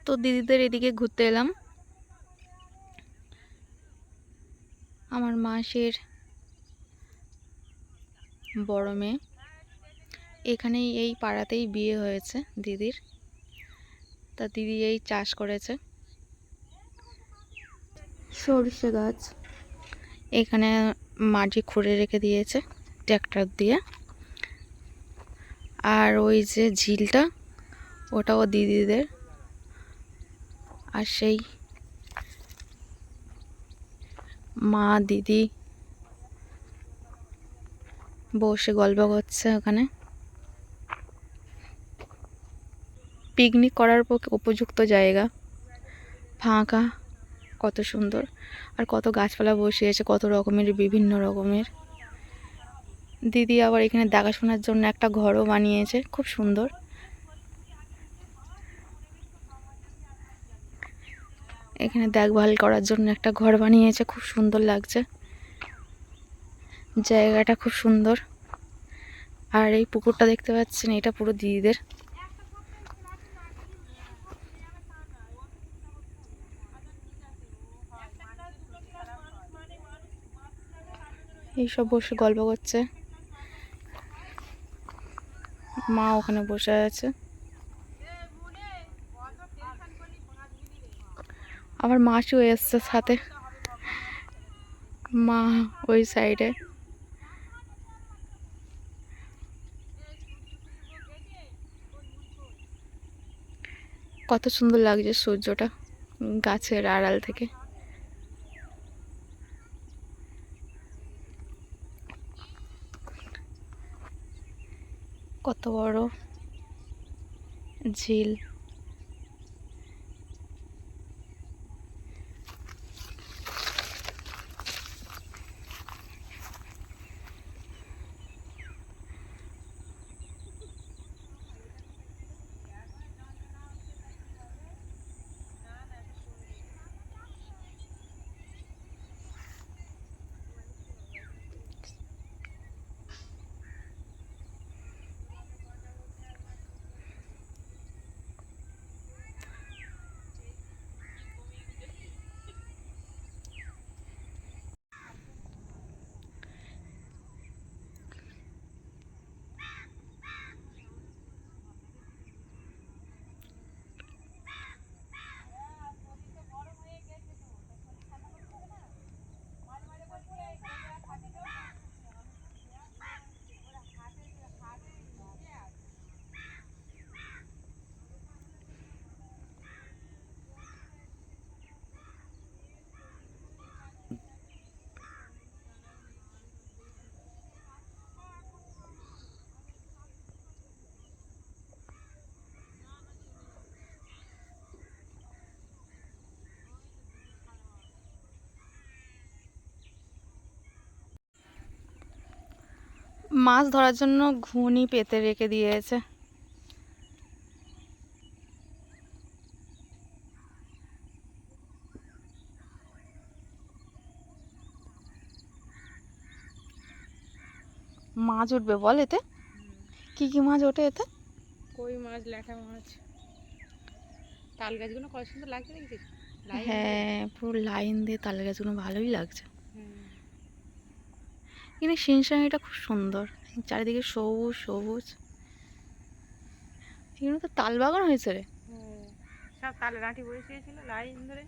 তো দিদিদের এদিকে ঘুরতে এলাম। আমার মাসির বড় মেয়ে, এখানেই এই পাড়াতেই বিয়ে হয়েছে দিদির। তা দিদি এই চাষ করেছে সরষে গাছ, এখানে মাটি খুঁড়ে রেখে দিয়েছে ট্র্যাক্টর দিয়ে। আর ওই যে ঝিলটা, ওটাও দিদিদের। আর সেই মা দিদি বসে গল্প করছে ওখানে। পিকনিক করার পক্ষে উপযুক্ত জায়গা, ফাঁকা, কত সুন্দর। আর কত গাছপালা বসিয়েছে, কত রকমের, বিভিন্ন রকমের। দিদি আবার এখানে দেখাশোনার জন্য একটা ঘরও বানিয়েছে, খুব সুন্দর। এখানে দেখভাল করার জন্য একটা ঘর বানিয়েছে, খুব সুন্দর লাগছে। জায়গাটা খুব সুন্দর। আর এই পুকুরটা দেখতে পাচ্ছেন, এটা পুরো দিদিদের। এইসব বসে গল্প করছে, মা ওখানে বসে আছে। আবার মাসিও এসছে সাথে, মা ওই সাইডে। কত সুন্দর লাগছে সূর্যটা গাছের আড়াল থেকে। কত বড় ঝিল। মাছ ধরার জন্য ঘুনি পেতে রেখে দিয়েছে। মাছ উঠবে বল এতে? কি কি মাছ ওঠে এতে? কই মাছ, ল্যাঠা মাছ। তাল গাছগুলো কত সুন্দর লাগছে দেখছিস? হ্যাঁ, পুরো লাইন দিয়ে তাল গাছগুলো ভালোই লাগছে। কিন্তু সিনসানিটা খুব সুন্দর, চারিদিকে সবুজ সবুজ। এখানে তো তাল বাগান হয়েছে রে। সব তালে লাঠি বসিয়েছিল লাইন ধরে,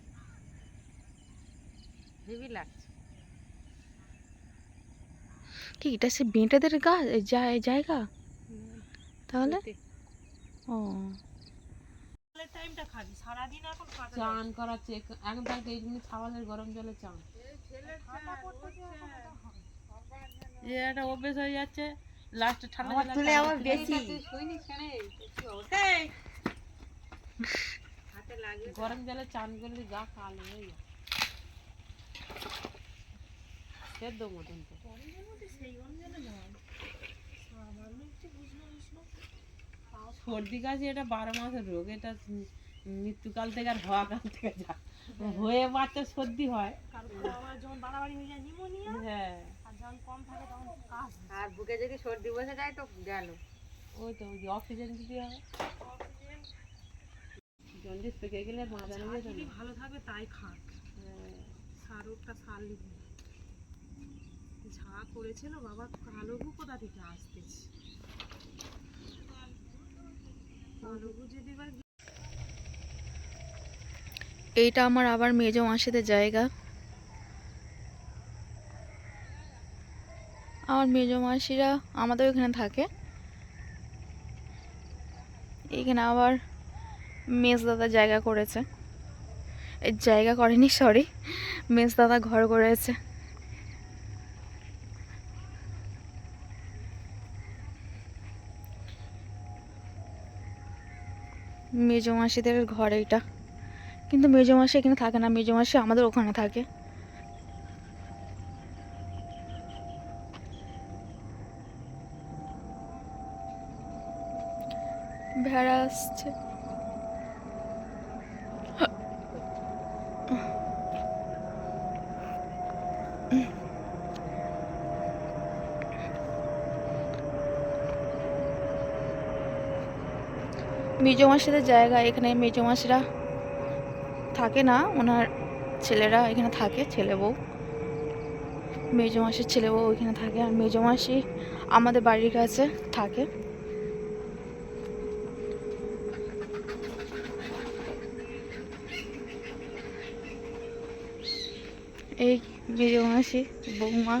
হেভি লাগছে। কি এটা সে বেঁটেদের গাছ জায়গা তাহলে? ও, চান করাচ্ছে এখন, তাকে এই জন্য ছাওয়ালের গরম জলে চান। এটা অভ্যেস হয়ে যাচ্ছে, লাস্টে ঠান্ডা জলে আমার বেশি গরম জলে চান করলে গা কালো হয়ে যায়, সেদ্ধ মতন। তো সর্দি কাশি এটা 12 মাসের রোগ, এটা মৃত্যুকাল থেকে আর হওয়া কাল থেকে যা হয়ে বাচ্চা সর্দি হয়। হ্যাঁ, আর বুকে যদি সর্দি বসে যায় তো গেল, ওই তো অক্সিজেন দিতে হবে। জন্ডিস পেকে গেলে বাঁধানো যেত না। ভালো থাকবে তাই খাক, সারটা সার লিখবে। ঝা করেছিল বাবা, কালোগু কোথা থেকে আসতেছে? কালোগু যদি বা এইটা আমার আবার মেজো মাসিদের জায়গা। আমার মেজো মাসিরা আমাদের ওখানে থাকে। এইখানে আবার মেজ দাদা জায়গা করেছে, এই জায়গা করেনি সরি, মেজ দাদা ঘর করেছে। মেজো মাসিদের ঘর এইটা, কিন্তু মেজো মাসি এখানে থাকে না, মেজো মাসি আমাদের ওখানে থাকে। ভেড়া আসছে। মেজো মাসিদের জায়গা এখানে, মেজো মাসিরা থাকে না, ওনার ছেলেরা এখানে থাকে, ছেলে বউ, মেজো মাসির ছেলে বউ এখানে থাকে। আর মেজো মাসি আমাদের বাড়ির কাছে থাকে। এই মেজো মাসি বৌমা।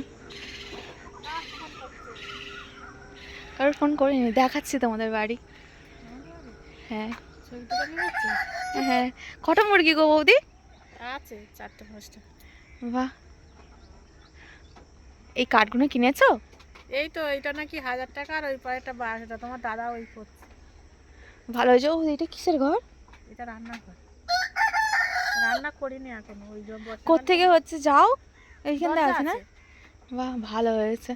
কারোর ফোন করিনি, দেখাচ্ছি তোমাদের বাড়ি। হ্যাঁ হ্যাঁ। কটা মুরগি গো বৌদি? আছে 4টা 5টা। বাহ, এই কাঠগুলো কিনেছো? এই তো এইটা নাকি 1000 টাকা, আর ওই পাশেরটা 1200 তোমার দাদা ওই করছে। ভালো হয়েছে বৌদি। এটা কিসের ঘর? এটা রান্নাঘর, রান্না করিনি এখনো। ওই জন্য কোত্থেকে হচ্ছে যাও, এইখানটা আছে না? বাহ, ভালো হয়েছে,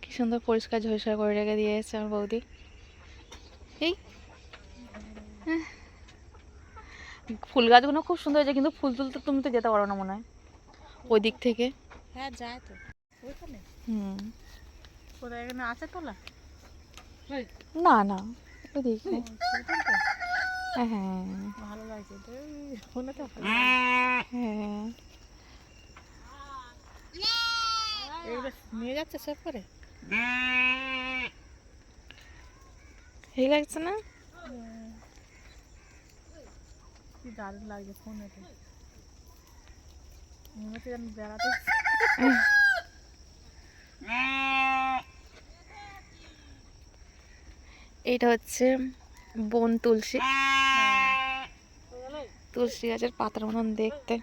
কি সুন্দর পরিষ্কার ঝরিষ্কার করে রেখে দিয়েছে আমার বৌদি। এই ফুল গাছগুলো খুব সুন্দর হয়েছে, কিন্তু ফুল তুলতে তুমি তো যেতে পারো না মনে হয় ওই দিক থেকে। হ্যাঁ যায় তো ওইখানে। হুম, কোথায় এখানে আছে তোলা? না না, ওদিকে। সেটাই তো হ্যাঁ ভালো লাগছে তো, ফোনে তো ভালো হ্যাঁ। এইগুলো নিয়ে যাচ্ছে সব করে। এই লাগছে না? কি দারুণ লাগছে ফোনেতে, মনে হচ্ছে যেন বেড়াতে। এইটা হচ্ছে বন তুলসী, তুলসী গাছের পাতার মতন দেখতে।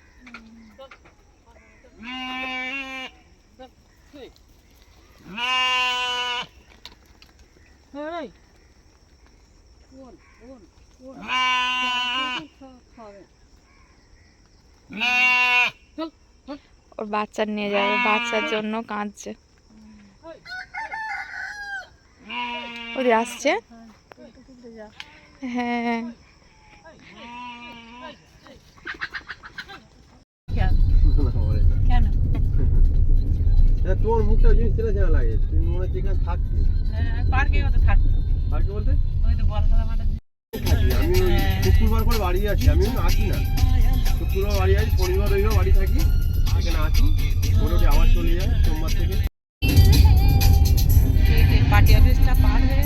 ওর বাচ্চা নিয়ে যাবে, বাচ্চার জন্য কাঁদছে। ওদের আসছে। হ্যাঁ কেন? তোমার মুখটা ওই জিনিস চেনা চেনা লাগে, তুমি মনে হচ্ছে এখানে থাকছি। পার্কে কত থাকতো, পার্কে বলতে ওই তো বল খেলা মাঠে থাকি আমি, ওই শুক্রবার করে বাড়ি আছি, আমি আসি না। শুক্রবার বাড়ি আছি, শনিবার রবিবার বাড়ি থাকি, এখানে আছি, মোটামুটি আবার চলে যায় সোমবার থেকে। পার্টি অফিসটা পার হয়ে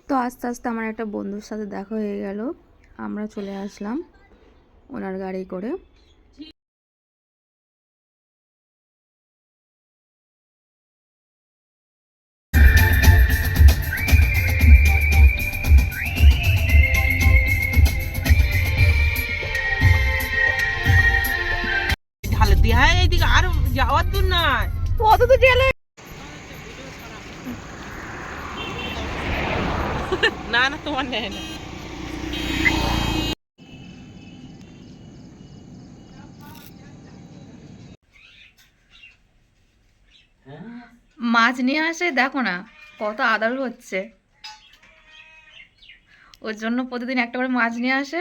তো আস্তে আস্তে আমার একটা বন্ধুর সাথে দেখা হয়ে গেল, আমরা চলে আসলাম ওনার গাড়ি করে। ঢালে দেয়া এইদিকে আর যাওয়ার দূর নয়, অত তো গেলে না না তোমার নেয় না। মাছ নিয়ে আসে, দেখো না কত আদর হচ্ছে, ওর জন্য প্রতিদিন একটা করে মাছ নিয়ে আসে।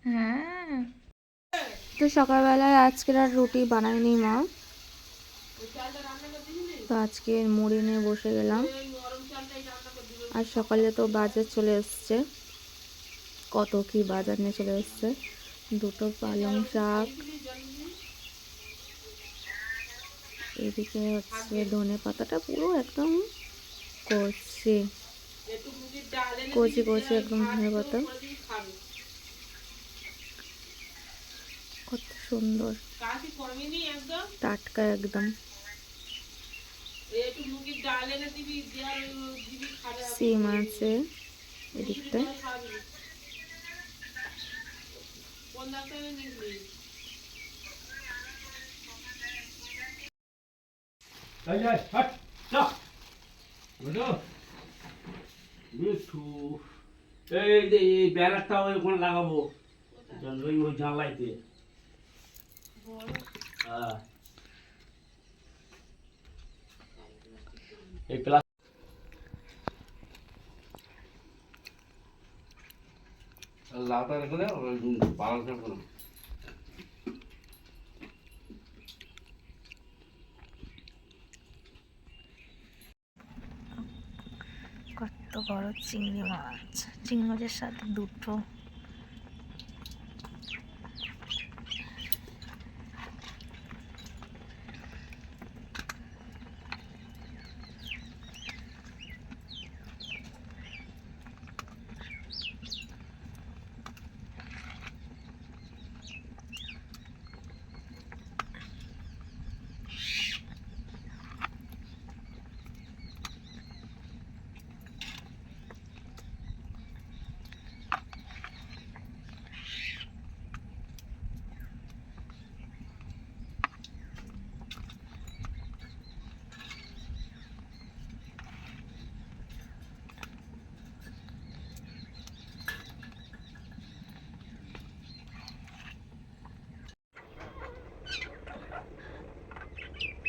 হ্যাঁ, তো সকালবেলায় আজকের আর রুটি বানায়নি মা, তো আজকে মুড়ি নিয়ে বসে গেলাম। আর সকালে তো বাজার চলে এসছে, কত কি বাজার নিয়ে চলে এসছে। দুটো পালং শাক, এদিকে হচ্ছে ধনে পাতাটা পুরো একদম কচি কচি কচি একদম ধনে পাতা, কত সুন্দর টাটকা একদম। সিম আছে এদিকটায়। এই ব্যানারটা ওখানে লাগাবো ওই জানলাইতে। এই প্লাস লাউটা রেখে দাও, পালং শাক করো। কত বড় চিংড়ি মাছ, চিংড়ি মাছের সাথে দুটো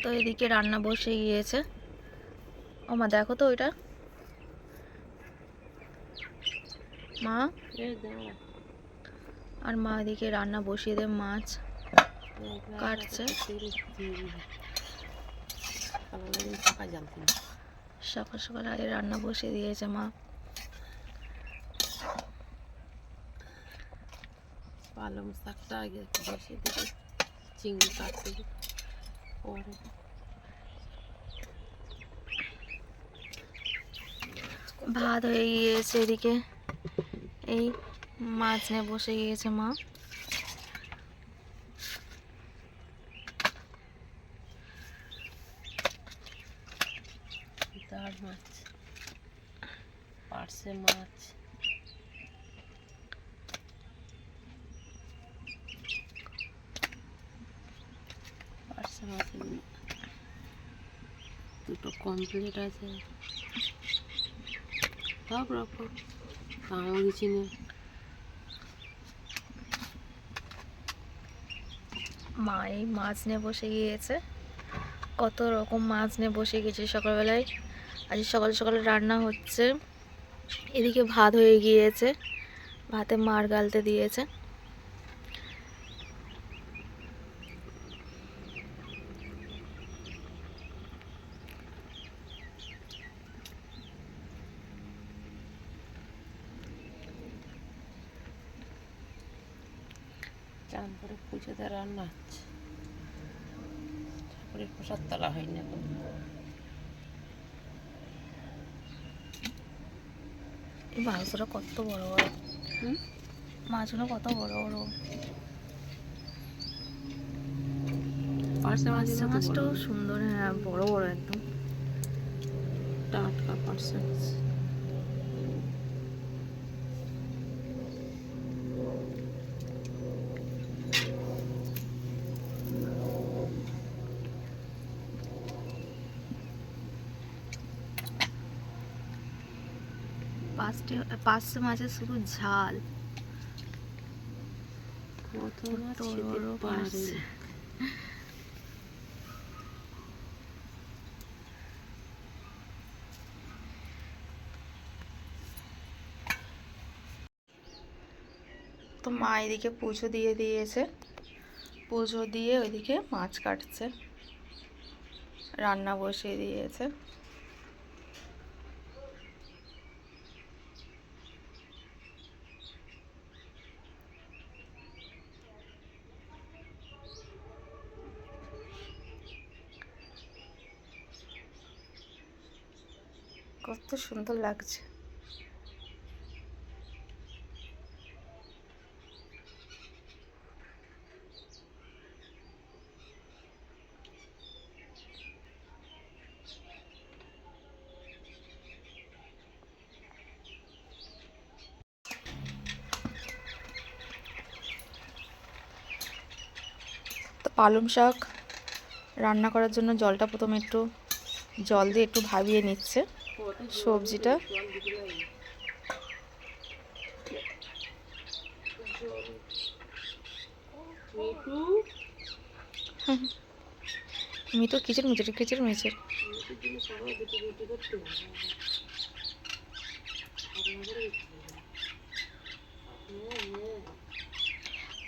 তো এদিকে রান্না বসে গিয়েছে। ওমা দেখো তো ওইটা মা, আর মা এদিকে রান্না বসিয়ে দিয়ে মাছ কাটছে। সকাল সকাল আগে রান্না বসিয়ে দিয়েছে মা। পালং শাকটা আগে বসিয়ে দিতে, চিংড়ি কাটতে পরে। ভাত হয়ে গিয়েছে, এদিকে এই মাছ নিয়ে বসে গিয়েছে মা। দাঁড় মাছ, পার্শে মাছ, পার্শে মাছের দুটো কমপ্লিট আছে, সব রকম কামড়ি চিনে। মা এই মাছ নিয়ে বসে গিয়েছে, কত রকম মাছ নিয়ে বসে গিয়েছে সকালবেলায়। আজ সকাল সকালে রান্না হচ্ছে। এদিকে ভাত হয়ে গিয়েছে, ভাতে মার গালতে দিয়েছে। চান করে পুজোতে রান্না হচ্ছে, ঠাকুরের প্রসাদ তোলা হয়নি এখন। এই মাছগুলো কত বড় বড়, মাছগুলো কত বড় বড়। পার্শে মাছটাও সুন্দর, হ্যাঁ বড় বড় একদম টাটকা পার্শে মাছ। পাঁচশো মাছের শুধু ঝাল, কত মাছ কত খেতে বড় পারে। পার্শে। তো মা এদিকে পুজো দিয়ে দিয়েছে, পুজো দিয়ে ওইদিকে মাছ কাটছে, রান্না বসিয়ে দিয়েছে। কত সুন্দর লাগছে। তো পালং শাক রান্না করার জন্য জলটা প্রথমে একটু জল দিয়ে একটু ভাবিয়ে নিচ্ছে সবজিটা। মিঠু কিচের মিচের কিচের মিচের।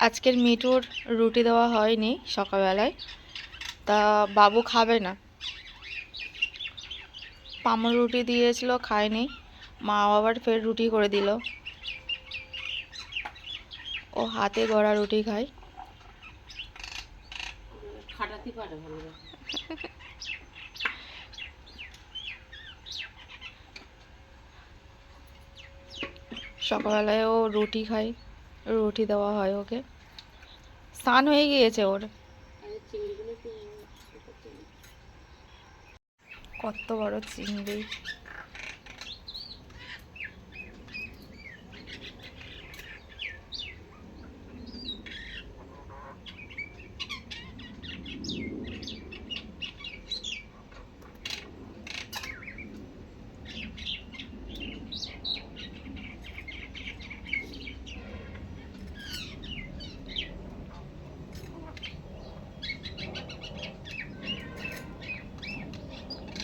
আজকের মিঠুর রুটি দেওয়া হয়নি সকালবেলায়, তা বাবু খাবে না। পামর রুটি দিয়েছিল, খায়নি। মা আবার ফের রুটি করে দিল। ও হাতে গড়া রুটি খায়। খাটাতে পারে ভালো। সকালবেলায় ও রুটি খায়, রুটি দেওয়া হয় ওকে। স্নান হয়ে গিয়েছে ওর। কত বড় চিংড়ি!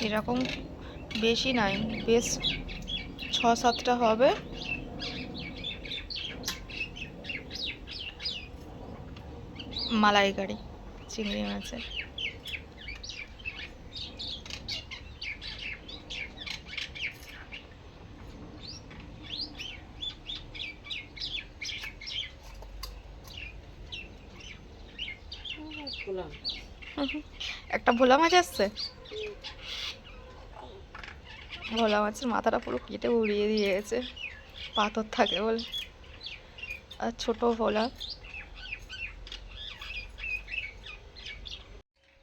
এরকম বেশি নাই, বেশ 6-7টা হবে। মালাইকারি চিংড়ি মাছের। একটা ভোলা মাছ আসছে, ভোলা মাছের মাথাটা পুরো কেটে উড়িয়ে দিয়েছে, পাথর থাকে বলে। আর ছোট ভোলা।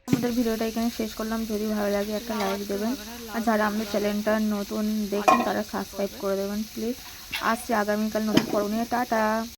আমাদের ভিডিওটা এখানে শেষ করলাম। যদি ভালো লাগে একটা লাইক দেবেন, আর যারা আমাদের চ্যানেলটা নতুন দেখেন তারা সাবস্ক্রাইব করে দেবেন প্লিজ। আসছে আগামীকাল নতুন পর্ব নিয়ে। টাটা।